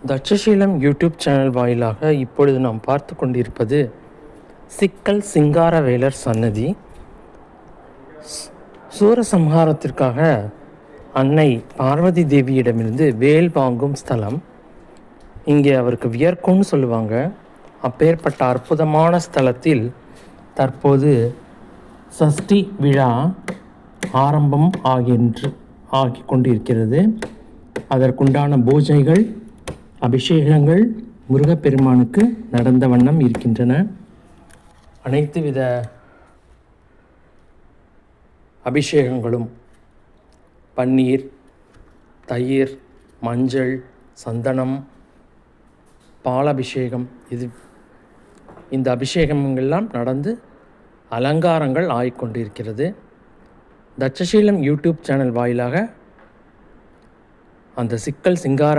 Takshashila YouTube channel வாயிலாக இப்பொழுது நாம் பார்த்து கொண்டிருப்பது சிக்கல் சிங்காரவேலர் சன்னதி. சூரசம்ஹாரத்திற்காக அன்னை பார்வதி தேவியிடமிருந்து வேல் வாங்கும் ஸ்தலம். இங்கே அவருக்கு வியர்க்கும்னு சொல்லுவாங்க. அப்பேற்பட்ட அற்புதமான ஸ்தலத்தில் தற்போது சஷ்டி விழா ஆரம்பம் ஆகி கொண்டிருக்கிறது. அதற்குண்டான பூஜைகள், அபிஷேகங்கள் முருகப்பெருமானுக்கு நடந்த வண்ணம் இருக்கின்றன. அனைத்து வித அபிஷேகங்களும் பன்னீர், தயிர், மஞ்சள், சந்தனம், பாலபிஷேகம், இந்த அபிஷேகங்கள்லாம் நடந்து அலங்காரங்கள் ஆகிக்கொண்டிருக்கிறது. தட்சசீலம் யூடியூப் சேனல் வாயிலாக அந்த சிக்கல் சிங்கார